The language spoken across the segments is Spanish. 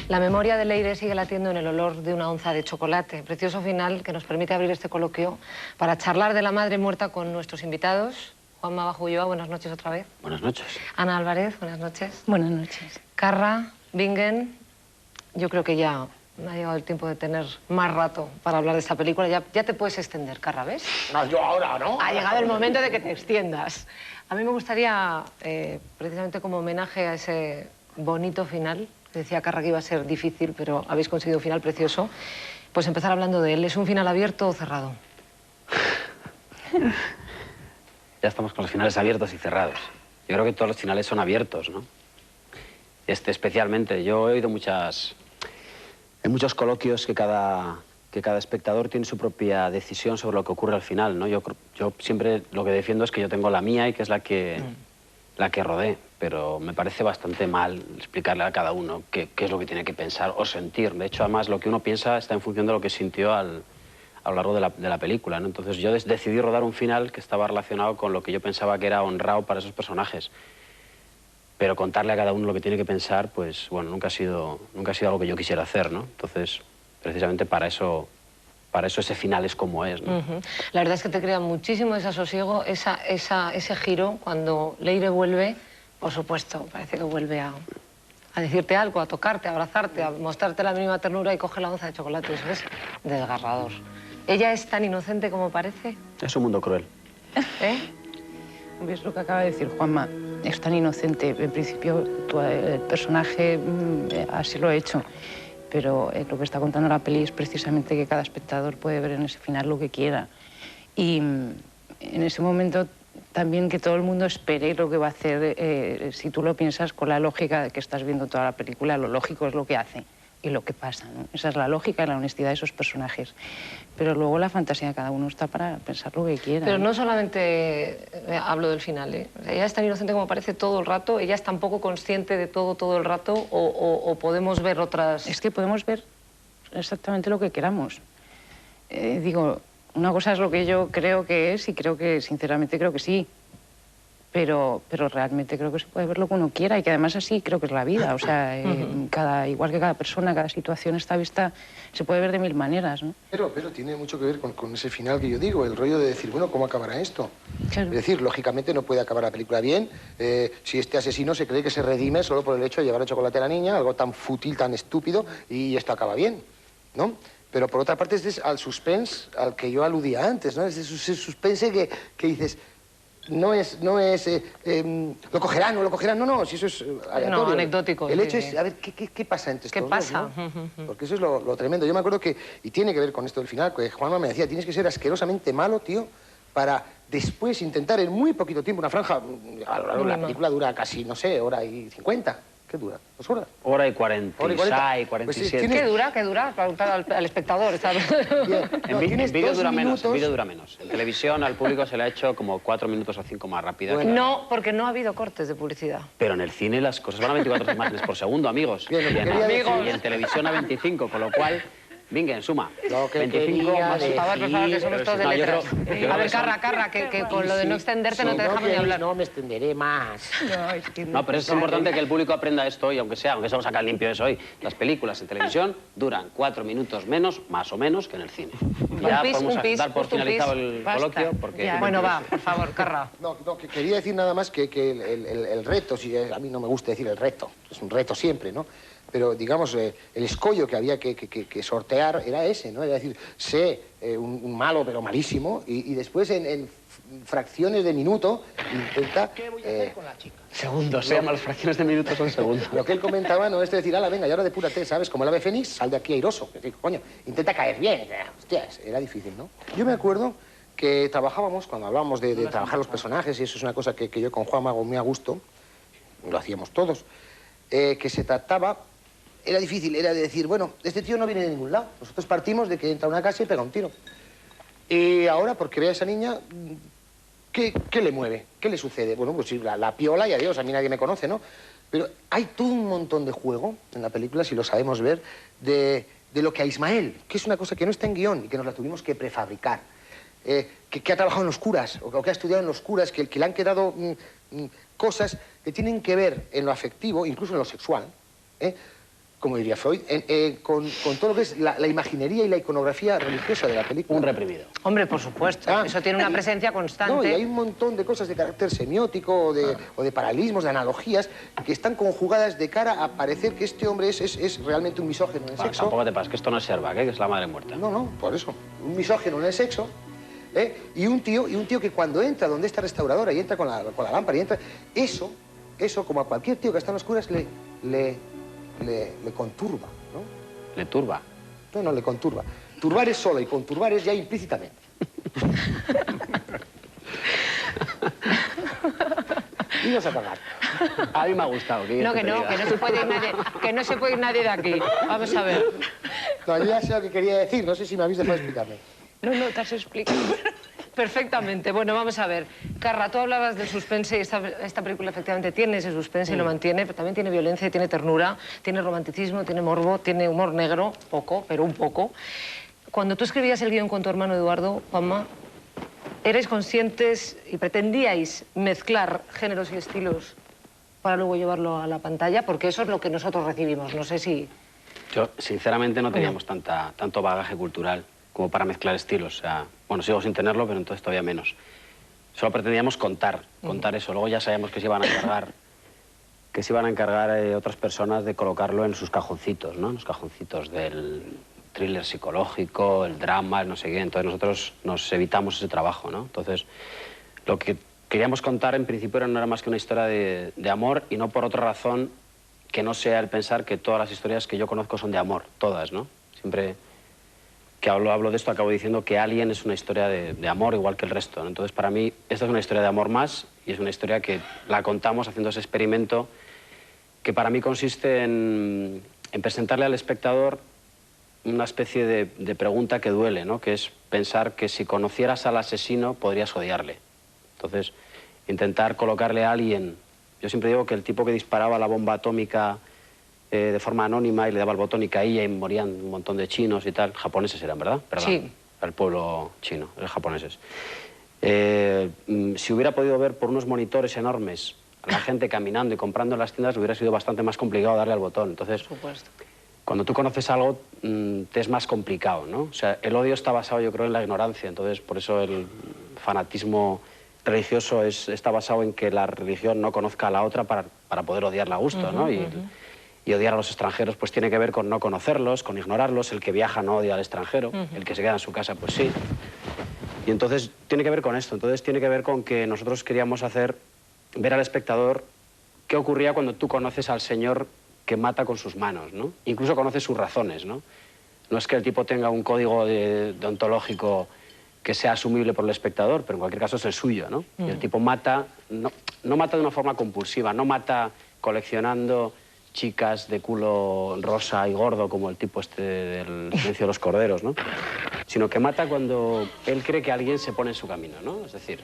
La memoria de Leire sigue latiendo en el olor de una onza de chocolate. Precioso final que nos permite abrir este coloquio para charlar de la madre muerta con nuestros invitados. Juanma Bajo Ulloa, buenas noches otra vez. Buenas noches. Ana Álvarez, buenas noches. Buenas noches. Carra, Bingen, yo creo que ya me ha llegado el tiempo de tener más rato para hablar de esta película. Ya te puedes extender, Carra, ¿ves? No, yo ahora, ¿no? Ha llegado el momento de que te extiendas. A mí me gustaría, precisamente como homenaje a ese bonito final, decía Carra que iba a ser difícil, pero habéis conseguido un final precioso, pues empezar hablando de él. ¿Es un final abierto o cerrado? Ya estamos con los finales abiertos y cerrados. Yo creo que todos los finales son abiertos, ¿no? Este especialmente. Yo he oído en muchos coloquios que cada espectador tiene su propia decisión sobre lo que ocurre al final, ¿no? Yo siempre lo que defiendo es que yo tengo la mía y que es la que rodé, pero me parece bastante mal explicarle a cada uno qué es lo que tiene que pensar o sentir. De hecho, además, lo que uno piensa está en función de lo que sintió a lo largo de la película, ¿no? Entonces yo decidí rodar un final que estaba relacionado con lo que yo pensaba que era honrado para esos personajes. Pero contarle a cada uno lo que tiene que pensar, pues, bueno, nunca ha sido algo que yo quisiera hacer, ¿no? Entonces, precisamente para eso ese final es como es, ¿no? La verdad es que te crea muchísimo desasosiego ese giro cuando Leire vuelve, por supuesto, parece que vuelve a decirte algo, a tocarte, a abrazarte, a mostrarte la mínima ternura y coge la onza de chocolate. Eso es desgarrador. ¿Ella es tan inocente como parece? Es un mundo cruel. ¿Eh? ¿Ves lo que acaba de decir Juanma? Es tan inocente. En principio, el personaje así lo ha hecho. Pero lo que está contando la peli es precisamente que cada espectador puede ver en ese final lo que quiera. Y en ese momento también que todo el mundo espere lo que va a hacer, si tú lo piensas con la lógica de que estás viendo toda la película, lo lógico es lo que hace y lo que pasa, ¿no? Esa es la lógica y la honestidad de esos personajes. Pero luego la fantasía de cada uno está para pensar lo que quiera. Pero no solamente hablo del final, ¿eh? Ella es tan inocente como parece todo el rato, ella es tan poco consciente de todo el rato, o podemos ver otras... Es que podemos ver exactamente lo que queramos. Digo, una cosa es lo que yo creo que es y sinceramente creo que sí. Pero realmente creo que se puede ver lo que uno quiera y que además así creo que es la vida. O sea, igual que cada persona, cada situación está vista, se puede ver de mil maneras, ¿no? Pero tiene mucho que ver con ese final que yo digo, el rollo de decir, bueno, ¿cómo acabará esto? Claro. Es decir, lógicamente no puede acabar la película bien si este asesino se cree que se redime solo por el hecho de llevar el chocolate a la niña, algo tan fútil, tan estúpido, y esto acaba bien, ¿no? Pero por otra parte es al suspense al que yo aludía antes, ¿no? Es ese suspense que dices... No es lo cogerán, no lo cogerán, no, si eso es aleatorio. No, anecdótico. El hecho es, a ver, ¿qué pasa entre estos ¿Qué pasa? dos, ¿no? Porque eso es lo tremendo. Yo me acuerdo que, y tiene que ver con esto del final, que Juanma me decía, tienes que ser asquerosamente malo, tío, para después intentar en muy poquito tiempo, una franja, a lo largo de la película dura casi, no sé, hora y 50. ¿Qué dura? ¿2 horas? Hora y 46, 47. Pues, ¿Qué dura? Para preguntar al espectador. Bien. En vídeo dura menos, en vídeo dura menos. En televisión al público se le ha hecho como 4 minutos o 5 más rápida. Bueno. No, porque no ha habido cortes de publicidad. Pero en el cine las cosas van a 24 imágenes por segundo, amigos. Bien, lo que y, quería decir- y en televisión a 25, con lo cual... Venga, en suma. Lo que 25 quería más... decir- Por favor, que somos todos de No, yo letras. creo A ver, que son- Carra, que con lo de no extenderte no te dejamos ni hablar. No me extenderé más. No, pero es importante que el público aprenda esto hoy, aunque estamos acá limpio eso hoy. Las películas en televisión duran 4 minutos menos, más o menos, que en el cine. Ya podemos dar por finalizado el coloquio, porque... Ya. Bueno, va, por favor, Carra. No, que quería decir nada más que el reto, si a mí no me gusta decir el reto, es un reto siempre, ¿no? Pero, digamos, el escollo que había que sortear era ese, ¿no? Era decir, sé un malo pero malísimo y después en fracciones de minuto intenta... ¿Qué voy a hacer con la chica? Segundos, se llama las fracciones de minutos son segundos. Lo que él comentaba no es decir, ala, venga, y ahora depúrate, ¿sabes? Como el ave fénix, sal de aquí airoso. Es decir, coño, intenta caer bien. Hostias, era difícil, ¿no? Yo me acuerdo que trabajábamos, cuando hablábamos de trabajar los personajes, y eso es una cosa que yo con Juan hago muy a gusto, lo hacíamos todos, que se trataba... Era difícil, era de decir, bueno, este tío no viene de ningún lado. Nosotros partimos de que entra a una casa y pega un tiro. Y ahora, porque ve a esa niña, ¿qué le mueve? ¿Qué le sucede? Bueno, pues sí, la piola y adiós, a mí nadie me conoce, ¿no? Pero hay todo un montón de juego en la película, si lo sabemos ver, de lo que a Ismael, que es una cosa que no está en guión y que nos la tuvimos que prefabricar, que ha trabajado en los curas, o que ha estudiado en los curas, que le han quedado cosas que tienen que ver en lo afectivo, incluso en lo sexual, como diría Freud, con todo lo que es la imaginería y la iconografía religiosa de la película. Un reprimido. Hombre, por supuesto. Eso tiene una presencia constante. No, y hay un montón de cosas de carácter semiótico o de paralelismos, de analogías, que están conjugadas de cara a parecer que este hombre es realmente un misógino en el sexo. Tampoco te pases, que esto no es Sherbak, que es la madre muerta. No, por eso. Un misógino en el sexo. Y un tío que cuando entra donde esta restauradora y entra con la lámpara y entra... Eso, como a cualquier tío que está en oscuras, le conturba, ¿no? Le turba. No, le conturba. Turbar es solo y conturbar es ya implícitamente. Iros a cagar. A mí me ha gustado. No, que no se puede ir nadie, que no se puede ir nadie de aquí. Vamos a ver. No, yo ya sé lo que quería decir, no sé si me habéis dejado explicarme. No, te has explicado. Perfectamente. Bueno, vamos a ver. Carla, tú hablabas del suspense y esta película efectivamente tiene ese suspense y lo mantiene, pero también tiene violencia y tiene ternura, tiene romanticismo, tiene morbo, tiene humor negro, poco, pero un poco. Cuando tú escribías el guión con tu hermano Eduardo, Juanma, ¿erais conscientes y pretendíais mezclar géneros y estilos para luego llevarlo a la pantalla? Porque eso es lo que nosotros recibimos, no sé si... Yo, sinceramente, no teníamos tanto bagaje cultural como para mezclar estilos. O sea, bueno, sigo sin tenerlo, pero entonces todavía menos. Solo pretendíamos contar eso. Luego ya sabíamos que se iban a encargar otras personas de colocarlo en sus cajoncitos, ¿no? En los cajoncitos del thriller psicológico, el drama, el no sé qué. Entonces nosotros nos evitamos ese trabajo, ¿no? Entonces, lo que queríamos contar en principio no era más que una historia de amor, y no por otra razón que no sea el pensar que todas las historias que yo conozco son de amor, todas, ¿no? Siempre que hablo de esto acabo diciendo que Alien es una historia de amor igual que el resto, ¿no? Entonces, para mí, esta es una historia de amor más, y es una historia que la contamos haciendo ese experimento que para mí consiste en presentarle al espectador una especie de pregunta que duele, ¿no? Que es pensar que si conocieras al asesino podrías odiarle. Entonces, intentar colocarle a alguien... Yo siempre digo que el tipo que disparaba la bomba atómica de forma anónima y le daba el botón y caía y morían un montón de chinos y tal, japoneses eran, ¿verdad? Perdón, sí. El pueblo chino, los japoneses. Si hubiera podido ver por unos monitores enormes a la gente caminando y comprando en las tiendas, hubiera sido bastante más complicado darle al botón. Entonces, Por supuesto. Cuando tú conoces algo, te es más complicado, ¿no? O sea, el odio está basado, yo creo, en la ignorancia. Entonces, por eso el fanatismo religioso está basado en que la religión no conozca a la otra para poder odiarla a gusto, ¿no? Y odiar a los extranjeros pues tiene que ver con no conocerlos, con ignorarlos. El que viaja no odia al extranjero, el que se queda en su casa pues sí. Y entonces tiene que ver con esto. Entonces tiene que ver con que nosotros queríamos hacer ver al espectador qué ocurría cuando tú conoces al Señor que mata con sus manos, ¿no? Incluso conoces sus razones, ¿no? No es que el tipo tenga un código deontológico que sea asumible por el espectador, pero en cualquier caso es el suyo, ¿no? Y el tipo mata, no mata de una forma compulsiva, no mata coleccionando chicas de culo rosa y gordo como el tipo este del Silencio de los Corderos, ¿no? Sino que mata cuando él cree que alguien se pone en su camino, ¿no? Es decir,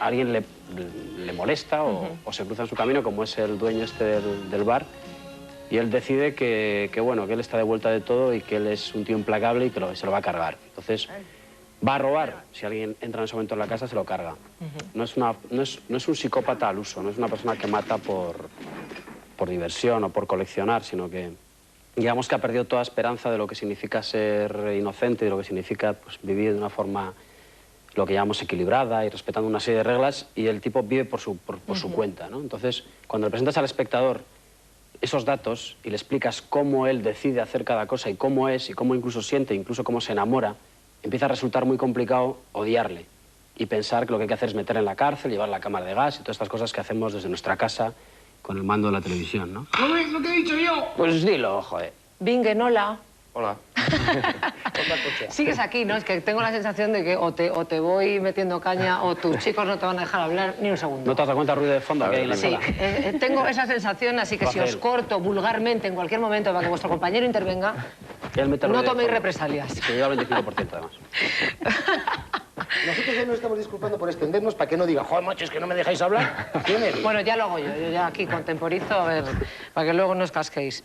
alguien le molesta o se cruza en su camino, como es el dueño este del bar, y él decide que bueno, que él está de vuelta de todo y que él es un tío implacable y que se lo va a cargar. Entonces, va a robar. Si alguien entra en ese momento en la casa, se lo carga. No es un psicópata al uso, no es una persona que mata por diversión o por coleccionar, sino que digamos que ha perdido toda esperanza de lo que significa ser inocente y de lo que significa pues, vivir de una forma, lo que llamamos equilibrada y respetando una serie de reglas, y el tipo vive por su cuenta, ¿no? Entonces, cuando le presentas al espectador esos datos y le explicas cómo él decide hacer cada cosa y cómo es, y cómo incluso siente, incluso cómo se enamora, empieza a resultar muy complicado odiarle y pensar que lo que hay que hacer es meterle en la cárcel, llevar la cámara de gas y todas estas cosas que hacemos desde nuestra casa con el mando de la televisión, ¿no? ¿No ves lo que he dicho yo? Pues dilo, joder. Bingen, hola. Hola. Sigues aquí, ¿no? Es que tengo la sensación de que o te voy metiendo caña o tus chicos no te van a dejar hablar ni un segundo. ¿No te has dado cuenta del ruido de fondo que hay en la sala? Sí, tengo esa sensación, así que si os corto vulgarmente en cualquier momento para que vuestro compañero intervenga, no toméis represalias. Se lleva el 25% además. Nosotros ya nos estamos disculpando por extendernos para que no diga, joder, macho, es que no me dejáis hablar. Bueno, ya lo hago yo ya aquí contemporizo, a ver, para que luego no os casquéis.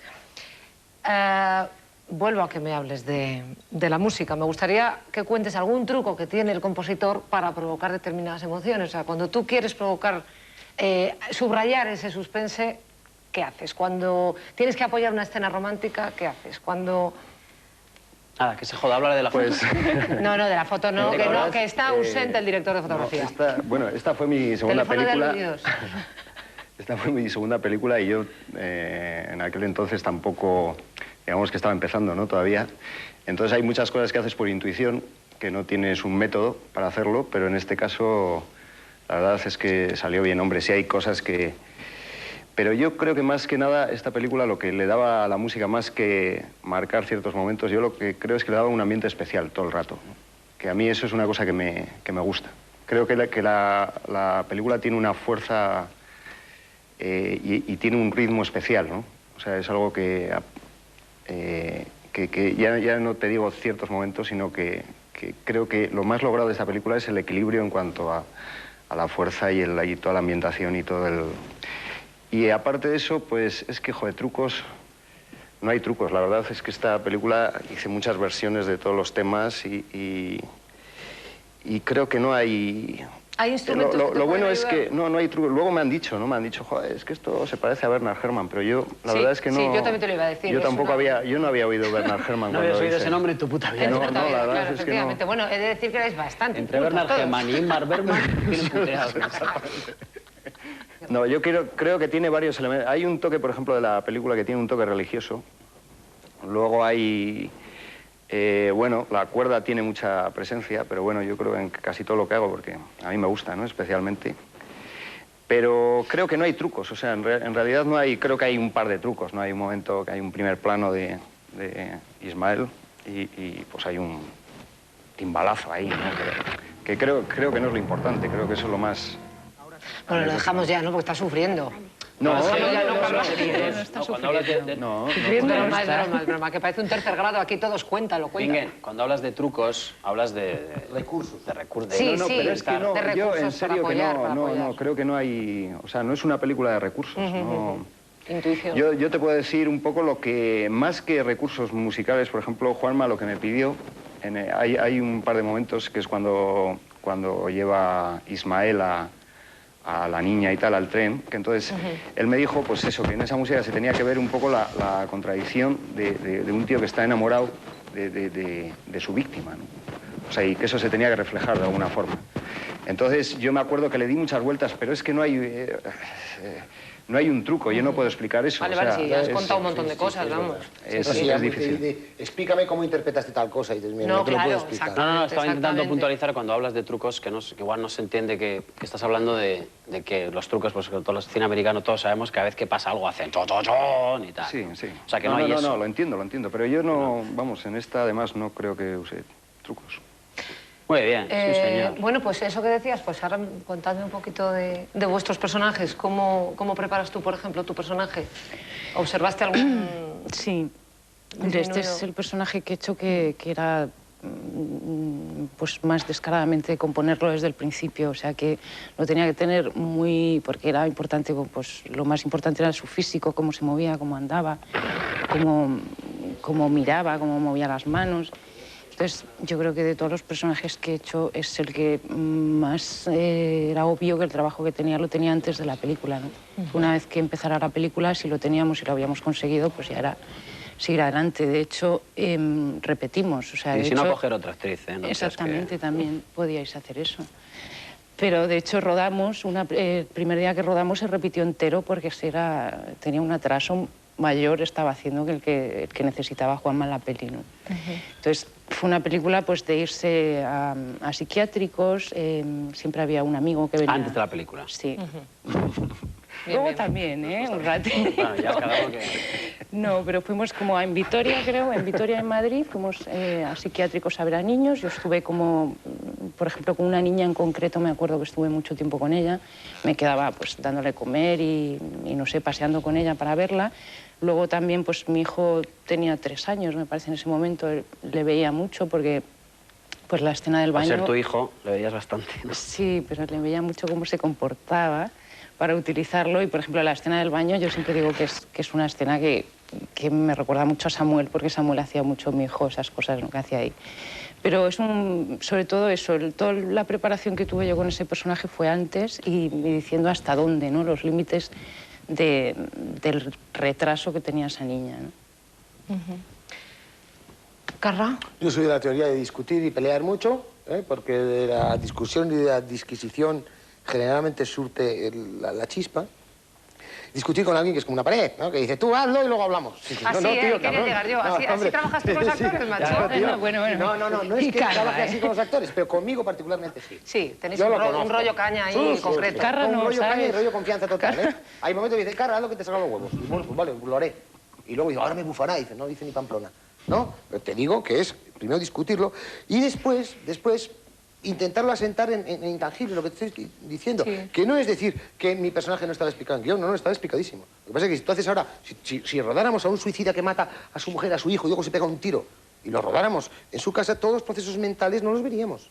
Vuelvo a que me hables de la música. Me gustaría que cuentes algún truco que tiene el compositor para provocar determinadas emociones. O sea, cuando tú quieres provocar, subrayar ese suspense, ¿qué haces? Cuando tienes que apoyar una escena romántica, ¿qué haces? Cuando... Nada, que se joda, hablar de la foto. No, de la foto no, que está ausente el director de fotografía. Esta fue mi segunda película. De esta fue mi segunda película y yo en aquel entonces tampoco, digamos que estaba empezando, ¿no? Todavía. Entonces hay muchas cosas que haces por intuición, que no tienes un método para hacerlo, pero en este caso la verdad es que salió bien. Hombre, sí hay cosas que... Pero yo creo que más que nada esta película lo que le daba a la música, más que marcar ciertos momentos, yo lo que creo es que le daba un ambiente especial todo el rato, ¿no? Que a mí eso es una cosa que me gusta. Creo que la película tiene una fuerza y tiene un ritmo especial, ¿no? O sea, es algo que ya no te digo ciertos momentos, sino que creo que lo más logrado de esta película es el equilibrio en cuanto a la fuerza y toda la ambientación y todo el... Y aparte de eso, pues es que, joder, trucos... No hay trucos, la verdad es que esta película hice muchas versiones de todos los temas y creo que no hay... ¿Hay instrumentos lo bueno es que no hay trucos. Luego me han dicho, joder, es que esto se parece a Bernard Herrmann, pero yo, la verdad es que no... Sí, yo también te lo iba a decir. Yo no había oído Bernard Herrmann. No habías oído ese nombre en tu puta vida. No, la verdad claro, es que no. Bueno, he de decir que erais bastante. Entre Bernard Herrmann y Ingmar Bergman tienen puteados. No, yo creo que tiene varios elementos. Hay un toque, por ejemplo, de la película que tiene un toque religioso. Luego hay... bueno, la cuerda tiene mucha presencia, pero bueno, yo creo en casi todo lo que hago, porque a mí me gusta, ¿no? Especialmente. Pero creo que no hay trucos, o sea, en realidad no hay... Creo que hay un par de trucos, ¿no? Hay un momento que hay un primer plano de Ismael y pues hay un timbalazo ahí, ¿no? Que creo que no es lo importante, creo que eso es lo más... Bueno, lo dejamos ya, ¿no? Porque está sufriendo. No, No, es broma, que parece un tercer grado, aquí todos cuéntalo. Inge, cuando hablas de trucos, hablas de recursos. De recursos. Sí, no, pero es que no, de yo en recursos serio para que apoyar, no, creo que no hay... O sea, no es una película de recursos, no... Intuición. Yo te puedo decir un poco lo que, más que recursos musicales, por ejemplo, Juanma lo que me pidió, hay un par de momentos que es cuando lleva Ismael a la niña y tal, al tren, que entonces él me dijo, pues eso, que en esa música se tenía que ver un poco la contradicción de un tío que está enamorado de su víctima, ¿no? O sea, y que eso se tenía que reflejar de alguna forma. Entonces yo me acuerdo que le di muchas vueltas, pero es que no hay un truco, yo no puedo explicar eso. Vale, o sea, sí, has contado un montón de cosas, vamos. Es difícil. Explícame cómo interpretaste tal cosa. Y dices, mira, No, te lo puedo claro, explicar. exacto. No, estaba intentando Exactamente. puntualizar cuando hablas de trucos que igual no se entiende que estás hablando de que los trucos, pues que todos los cine americanos todos sabemos que cada vez que pasa algo hacen chon y tal. Sí, sí. O sea, que no hay eso. No, lo entiendo, pero yo no, vamos, en esta además no creo que use trucos. Muy bien, sí, señor. Bueno, pues eso que decías, pues ahora contadme un poquito de vuestros personajes. ¿Cómo preparas tú, por ejemplo, tu personaje? ¿Observaste algún...? Sí. Mire, este es el personaje que he hecho que era pues más descaradamente componerlo desde el principio, o sea que lo tenía que tener muy... porque era importante, pues lo más importante era su físico, cómo se movía, cómo andaba, cómo miraba, cómo movía las manos. Entonces, yo creo que de todos los personajes que he hecho es el que más era obvio que el trabajo que tenía lo tenía antes de la película, ¿no? Una vez que empezara la película, si lo teníamos y lo habíamos conseguido, pues ya era seguir adelante. De hecho, repetimos. O sea, Y de si hecho, no, coger otra actriz, ¿eh? No exactamente, también podíais hacer eso. Pero, de hecho, rodamos, el primer día que rodamos se repitió entero porque tenía un atraso mayor, estaba haciendo que el que necesitaba Juanma en la peli, ¿no? Entonces, fue una película pues de irse a psiquiátricos, siempre había un amigo que venía... Antes de la película. Sí. Luego también, un rato. Bueno, ya cada uno que... No, pero fuimos como en Vitoria, creo, en Vitoria, en Madrid, fuimos a psiquiátricos a ver a niños. Yo estuve como, por ejemplo, con una niña en concreto, me acuerdo que estuve mucho tiempo con ella. Me quedaba pues dándole comer y no sé, paseando con ella para verla. Luego también, pues mi hijo tenía 3 años, me parece, en ese momento. Le veía mucho porque pues la escena del baño... Al ser tu hijo, le veías bastante, ¿no? Sí, pero le veía mucho cómo se comportaba para utilizarlo. Y, por ejemplo, la escena del baño, yo siempre digo que es una escena que me recuerda mucho a Samuel, porque Samuel hacía mucho, mi hijo, esas cosas, ¿no?, que hacía ahí. Pero sobre todo eso, toda la preparación que tuve yo con ese personaje fue antes y diciendo hasta dónde, ¿no?, los límites del retraso que tenía esa niña, ¿no? ¿Carra? Yo soy de la teoría de discutir y pelear mucho, porque de la discusión y de la disquisición generalmente surte la chispa. Discutir con alguien que es como una pared, ¿no? Que dice, tú hazlo y luego hablamos. Así, quería llegar yo. Así trabajas tú con los actores, macho. No es que trabaje así con los actores, pero conmigo particularmente sí. Sí, tenéis un rollo caña ahí concreto. Carra un no, rollo ¿sabes? caña y rollo confianza total, ¿eh? Hay momentos que dice, Carra, haz lo que te salga los huevos. Y bueno, pues vale, lo haré. Y luego digo, ahora me bufará. Y dice, no dice ni Pamplona. No, pero te digo que es primero discutirlo y después intentarlo asentar en intangible, lo que te estoy diciendo. Sí. Que no es decir que mi personaje no estaba explicado en guión, no, estaba explicadísimo. Lo que pasa es que si tú haces ahora, si rodáramos a un suicida que mata a su mujer, a su hijo, y luego se pega un tiro, y lo rodáramos en su casa, todos los procesos mentales no los veríamos.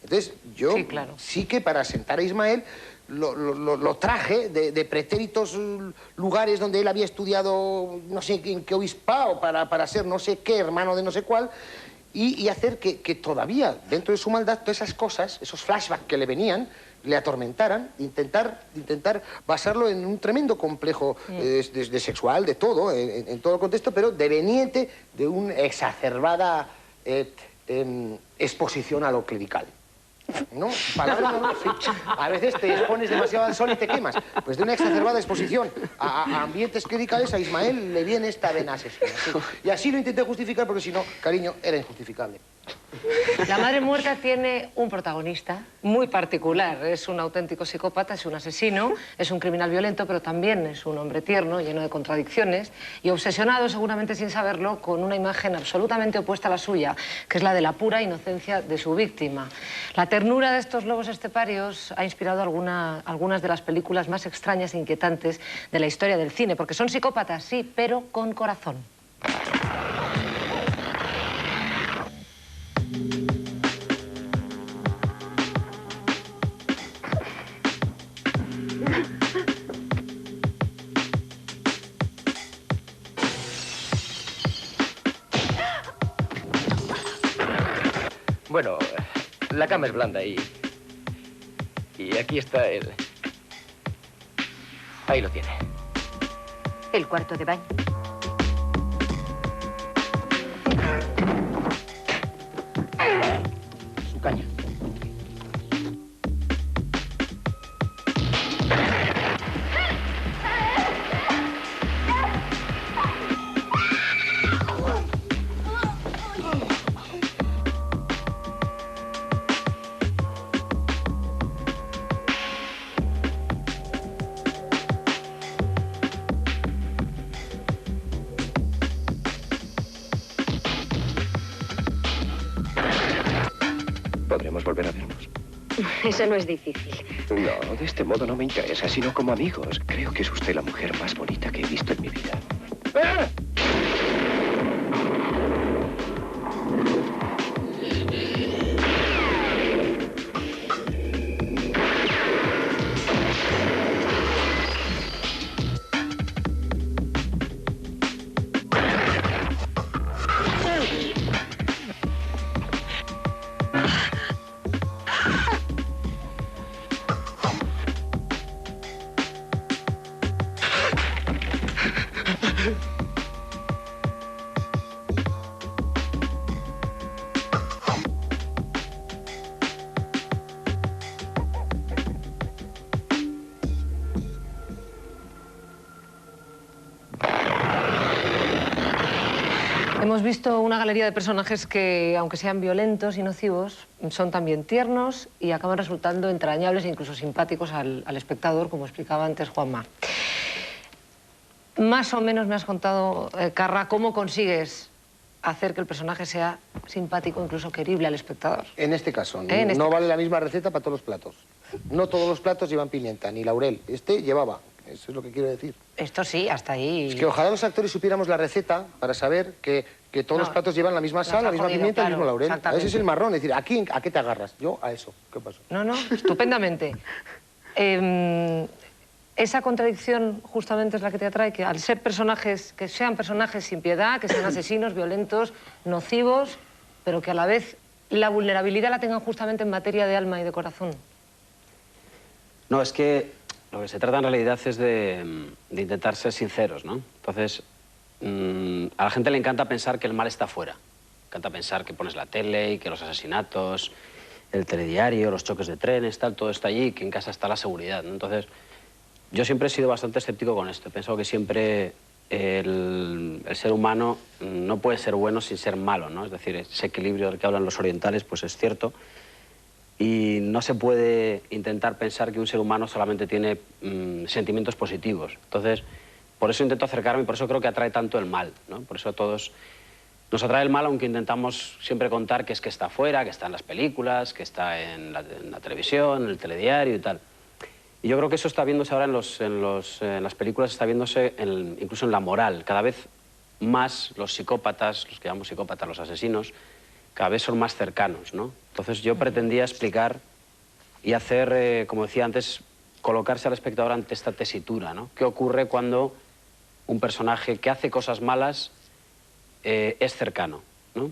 Entonces, yo sí que para asentar a Ismael lo traje de pretéritos lugares donde él había estudiado no sé en qué obispado para ser no sé qué, hermano de no sé cuál, y hacer que todavía, dentro de su maldad, todas esas cosas, esos flashbacks que le venían, le atormentaran, intentar basarlo en un tremendo complejo de sexual, de todo, en todo el contexto, pero deveniente de una exacerbada exposición a lo clerical. ¿No? Palabras no, sí. A veces te expones demasiado al sol y te quemas. Pues de una exacerbada exposición a ambientes clericales, a Ismael le viene esta vena asesina. Sí. Y así lo intenté justificar porque si no, cariño, era injustificable. La madre muerta tiene un protagonista muy particular. Es un auténtico psicópata, es un asesino, es un criminal violento, pero también es un hombre tierno, lleno de contradicciones y obsesionado, seguramente sin saberlo, con una imagen absolutamente opuesta a la suya, que es la de la pura inocencia de su víctima. La ternura de estos lobos esteparios ha inspirado algunas de las películas más extrañas e inquietantes de la historia del cine, porque son psicópatas, sí, pero con corazón. Bueno, la cama es blanda y aquí está el... Ahí lo tiene. El cuarto de baño. Su caña. Podremos volver a vernos. Eso no es difícil. No, de este modo no me interesa, sino como amigos. Creo que es usted la mujer más bonita que he visto en mi vida. ¡Ah! Hemos visto una galería de personajes que, aunque sean violentos y nocivos, son también tiernos y acaban resultando entrañables e incluso simpáticos al espectador, como explicaba antes Juanma. Más o menos me has contado, Carra, cómo consigues hacer que el personaje sea simpático, incluso querible al espectador. En este caso, no vale la misma receta para todos los platos. No todos los platos llevan pimienta, ni laurel. Este llevaba. Eso es lo que quiero decir. Esto sí, hasta ahí. Es que ojalá los actores supiéramos la receta para saber que todos los platos llevan la misma sal, la misma pimienta y el mismo laurel. Ese es el marrón, es decir, ¿a qué te agarras? Yo a eso. ¿Qué pasó? No, estupendamente. Esa contradicción justamente es la que te atrae, que al ser personajes, que sean personajes sin piedad, que sean asesinos, violentos, nocivos, pero que a la vez la vulnerabilidad la tengan justamente en materia de alma y de corazón. No, es que lo que se trata en realidad es de intentar ser sinceros, ¿no? Entonces, a la gente le encanta pensar que el mal está fuera. Le encanta pensar que pones la tele y que los asesinatos, el telediario, los choques de trenes, tal, todo está allí y que en casa está la seguridad, ¿no? Entonces, yo siempre he sido bastante escéptico con esto. He pensado que siempre el ser humano no puede ser bueno sin ser malo, ¿no? Es decir, ese equilibrio del que hablan los orientales, pues es cierto. Y no se puede intentar pensar que un ser humano solamente tiene sentimientos positivos. Entonces, por eso intento acercarme y por eso creo que atrae tanto el mal, ¿no? Por eso a todos nos atrae el mal, aunque intentamos siempre contar que es que está afuera, que está en las películas, que está en la televisión, en el telediario y tal. Y yo creo que eso está viéndose ahora en las películas, está viéndose incluso en la moral. Cada vez más los psicópatas, los que llamamos psicópatas, los asesinos, cada vez son más cercanos, ¿no? Entonces yo pretendía explicar y hacer, como decía antes, colocarse al espectador ante esta tesitura, ¿no? ¿Qué ocurre cuando un personaje que hace cosas malas es cercano, ¿no?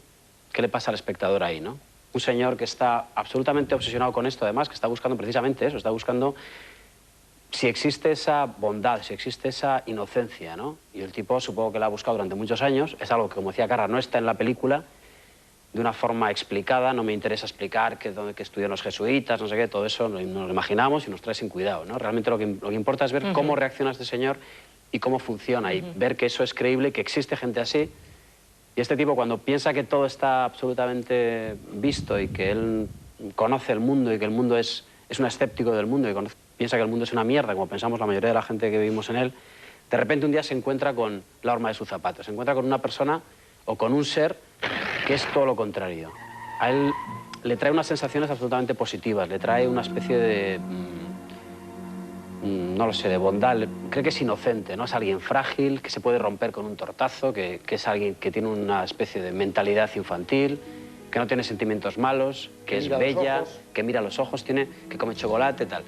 ¿Qué le pasa al espectador ahí, no? Un señor que está absolutamente obsesionado con esto, además, que está buscando precisamente eso, está buscando si existe esa bondad, si existe esa inocencia, ¿no? Y el tipo supongo que la ha buscado durante muchos años, es algo que, como decía Carra, no está en la película, de una forma explicada, no me interesa explicar que estudian los jesuitas, no sé qué, todo eso nos lo imaginamos y nos trae sin cuidado, ¿no? Realmente lo que importa es ver cómo reacciona este señor y cómo funciona, y ver que eso es creíble, que existe gente así, y este tipo cuando piensa que todo está absolutamente visto y que él conoce el mundo y que el mundo es un escéptico del mundo y piensa que el mundo es una mierda, como pensamos la mayoría de la gente que vivimos en él, de repente un día se encuentra con la horma de su zapato, se encuentra con una persona o con un ser que es todo lo contrario. A él le trae unas sensaciones absolutamente positivas, le trae una especie de, no lo sé, de bondad. Cree que es inocente, ¿no? Es alguien frágil, que se puede romper con un tortazo, que es alguien que tiene una especie de mentalidad infantil, que no tiene sentimientos malos, que es bella, que mira a los ojos, que come chocolate, tal.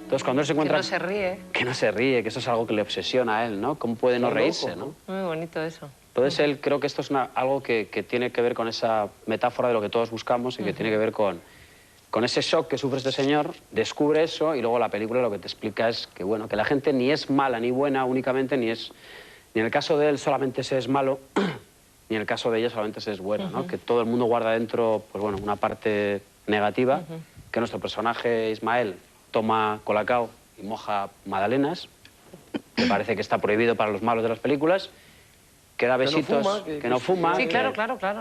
Entonces, cuando él se encuentra... Que no se ríe. Que no se ríe, que eso es algo que le obsesiona a él, ¿no? ¿Cómo puede no reírse, no? Muy bonito eso. Entonces, él creo que esto es algo que tiene que ver con esa metáfora de lo que todos buscamos y que tiene que ver con ese shock que sufre este señor, descubre eso y luego la película lo que te explica es que, bueno, que la gente ni es mala ni buena únicamente, ni en el caso de él solamente se es malo, ni en el caso de ella solamente se es bueno, ¿no? Que todo el mundo guarda dentro, pues bueno, una parte negativa, que nuestro personaje Ismael toma colacao y moja magdalenas, que parece que está prohibido para los malos de las películas, que da besitos, que no fuma, sí, claro,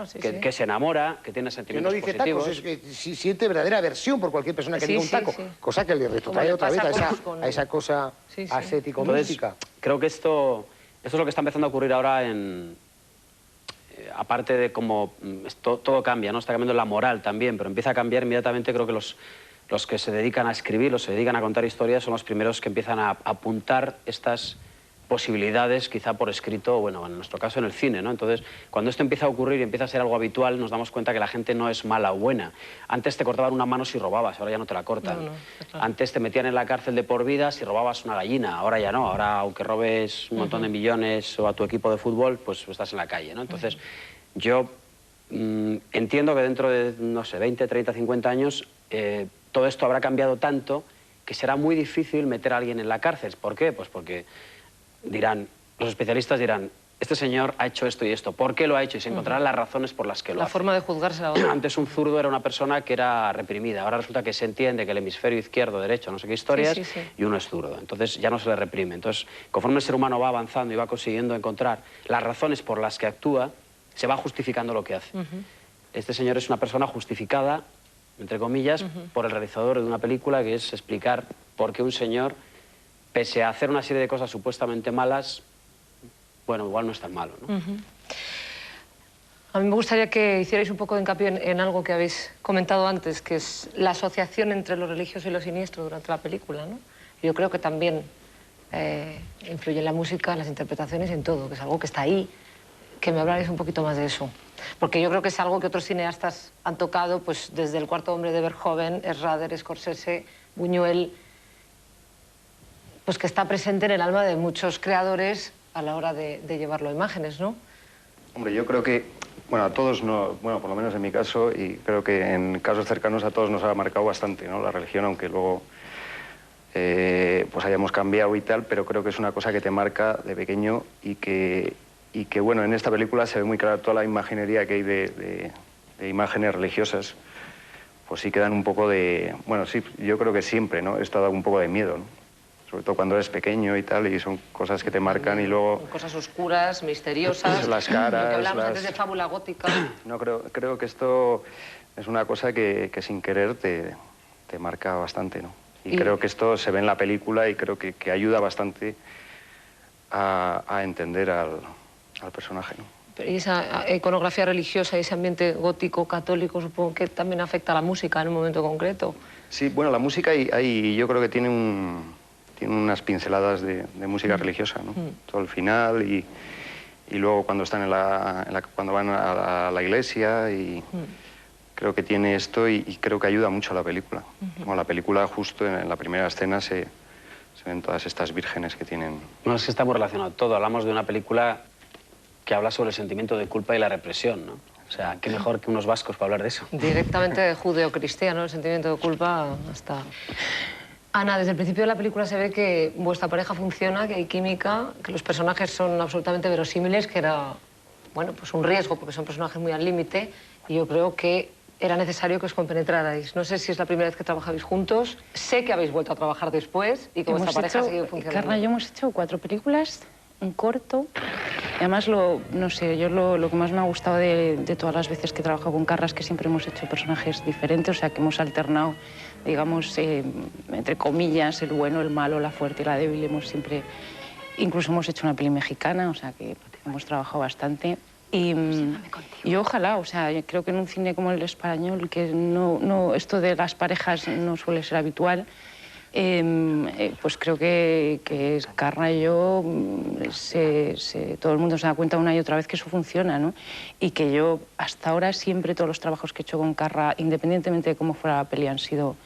sí, que se enamora, que tiene sentimientos positivos. Tacos, es que siente verdadera aversión por cualquier persona que diga un taco, cosa que le retrotrae otra vez a esa cosa ascético-mística. Creo que esto es lo que está empezando a ocurrir ahora aparte de cómo todo cambia, ¿no? Está cambiando la moral también, pero empieza a cambiar inmediatamente. Creo que los que se dedican a escribir, los que se dedican a contar historias, son los primeros que empiezan a apuntar estas posibilidades, quizá por escrito, bueno, en nuestro caso en el cine, ¿no? Entonces, cuando esto empieza a ocurrir y empieza a ser algo habitual, nos damos cuenta que la gente no es mala o buena. Antes te cortaban una mano si robabas, ahora ya no te la cortan. Claro. Antes te metían en la cárcel de por vida si robabas una gallina, ahora ya no. Ahora, aunque robes un montón de millones o a tu equipo de fútbol, pues estás en la calle, ¿no? Entonces, yo entiendo que dentro de, no sé, 20, 30, 50 años, todo esto habrá cambiado tanto que será muy difícil meter a alguien en la cárcel. ¿Por qué? Pues porque los especialistas dirán, este señor ha hecho esto y esto, ¿por qué lo ha hecho? Y se encontrarán las razones por las que lo hace. La forma de juzgarse la otra. Antes un zurdo era una persona que era reprimida, ahora resulta que se entiende que el hemisferio izquierdo, derecho, no sé qué historias, y uno es zurdo, entonces ya no se le reprime. Entonces, conforme el ser humano va avanzando y va consiguiendo encontrar las razones por las que actúa, se va justificando lo que hace. Este señor es una persona justificada, entre comillas, por el realizador de una película, que es explicar por qué un señor, pese a hacer una serie de cosas supuestamente malas, bueno, igual no es tan malo, ¿no? A mí me gustaría que hicierais un poco de hincapié en algo que habéis comentado antes, que es la asociación entre lo religioso y lo siniestro durante la película, ¿no? Yo creo que también influye en la música, en las interpretaciones y en todo, que es algo que está ahí, que me hablarais un poquito más de eso. Porque yo creo que es algo que otros cineastas han tocado, pues desde El cuarto hombre de Verhoeven, Schrader, Scorsese, Buñuel, pues que está presente en el alma de muchos creadores a la hora de llevarlo a imágenes, ¿no? Hombre, yo creo que, bueno, a todos, no, bueno, por lo menos en mi caso, y creo que en casos cercanos a todos nos ha marcado bastante, ¿no? La religión, aunque luego pues hayamos cambiado y tal, pero creo que es una cosa que te marca de pequeño y que bueno, en esta película se ve muy clara toda la imaginería que hay de imágenes religiosas, pues sí que dan un poco de... Bueno, sí, yo creo que siempre, ¿no? Esto da un poco de miedo, ¿no? Sobre todo cuando eres pequeño y tal, y son cosas que te marcan y luego... Cosas oscuras, misteriosas. Las caras, lo que hablamos antes de fábula gótica. No, creo que esto es una cosa que sin querer te marca bastante, ¿no? Y creo que esto se ve en la película y creo que ayuda bastante a entender al personaje, ¿no? Y esa iconografía religiosa, ese ambiente gótico, católico, supongo que también afecta a la música en un momento concreto. Sí, bueno, la música ahí yo creo que tiene unas pinceladas de música religiosa, ¿no? Todo el final y luego cuando están cuando van a la iglesia y creo que tiene esto y creo que ayuda mucho a la película. Bueno, la película justo en la primera escena se ven todas estas vírgenes que tienen... No, es que está muy relacionado todo. Hablamos de una película que habla sobre el sentimiento de culpa y la represión, ¿no? O sea, qué mejor que unos vascos para hablar de eso. Directamente de judeo-cristiano, el sentimiento de culpa hasta... Ana, desde el principio de la película se ve que vuestra pareja funciona, que hay química, que los personajes son absolutamente verosímiles, que era, bueno, pues un riesgo, porque son personajes muy al límite, y yo creo que era necesario que os compenetrarais. No sé si es la primera vez que trabajabais juntos, sé que habéis vuelto a trabajar después y que vuestra pareja ha seguido funcionando. Carla y yo hemos hecho 4 películas, un corto. Y además, no sé, yo lo que más me ha gustado de todas las veces que he trabajado con Carla es que siempre hemos hecho personajes diferentes, o sea, que hemos alternado, digamos, entre comillas, el bueno, el malo, la fuerte y la débil. Incluso hemos hecho una peli mexicana, o sea, que hemos trabajado bastante. Y ojalá, o sea, creo que en un cine como el español, que esto de las parejas no suele ser habitual, pues creo que Carla y yo, todo el mundo se da cuenta una y otra vez que eso funciona, ¿no? Y que yo, hasta ahora, siempre todos los trabajos que he hecho con Carla, independientemente de cómo fuera la peli, han sido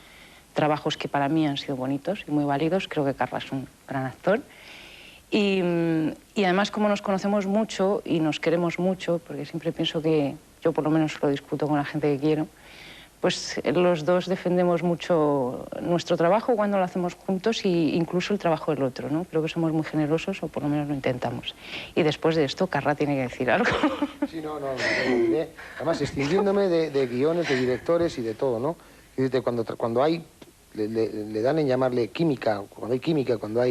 trabajos que para mí han sido bonitos y muy válidos. Creo que Carla es un gran actor. Y además, como nos conocemos mucho y nos queremos mucho, porque siempre pienso que yo por lo menos lo discuto con la gente que quiero, pues los dos defendemos mucho nuestro trabajo cuando lo hacemos juntos e incluso el trabajo del otro, ¿no? Creo que somos muy generosos, o por lo menos lo intentamos. Y después de esto, Carla tiene que decir algo. Sí, no, además, extinguiéndome de guiones, de directores y de todo, ¿no? Y cuando hay, le dan en llamarle química, cuando hay química, cuando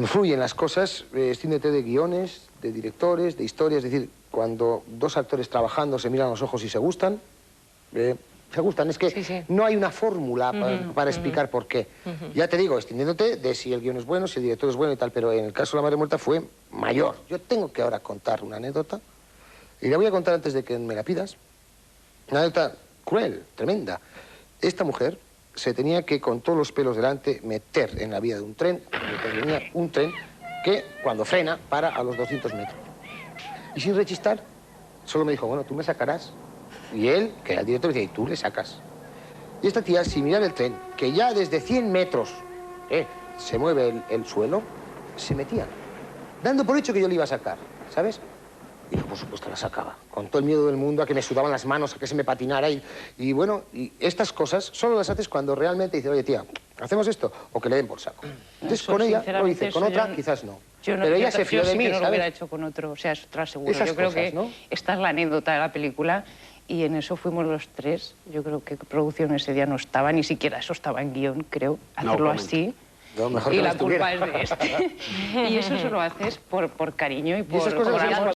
fluyen las cosas, extiéndete de guiones, de directores, de historias, es decir, cuando dos actores trabajando se miran a los ojos y se gustan, es que sí. no hay una fórmula para explicar por qué. Ya te digo, extendiéndote de si el guión es bueno, si el director es bueno y tal, pero en el caso de La Madre Muerta fue mayor. Yo tengo que ahora contar una anécdota, y la voy a contar antes de que me la pidas. Una anécdota cruel, tremenda. Esta mujer se tenía que, con todos los pelos delante, meter en la vía de un tren, porque tenía un tren que, cuando frena, para a los 200 metros. Y sin rechistar, solo me dijo, bueno, tú me sacarás. Y él, que era el director, decía, y tú le sacas. Y esta tía, sin mirar el tren, que ya desde 100 metros se mueve el suelo, se metía, dando por hecho que yo le iba a sacar, ¿sabes? Y yo, por supuesto, la sacaba, con todo el miedo del mundo, a que me sudaban las manos, a que se me patinara. Y bueno, y estas cosas solo las haces cuando realmente dices, oye, tía, ¿hacemos esto? O que le den por saco. Entonces, con ella lo hice, con otra quizás no. Pero ella se fió de mí, yo no lo ¿sabes? hubiera hecho con otro, o sea, es otra seguro. Esas yo creo cosas, que ¿no? esta es la anécdota de la película y en eso fuimos los tres. Yo creo que producción ese día no estaba, ni siquiera eso estaba en guión, creo, hacerlo así. No, mejor y que la no estuviera. culpa es de este. Y eso se lo haces por cariño y por esas cosas amor.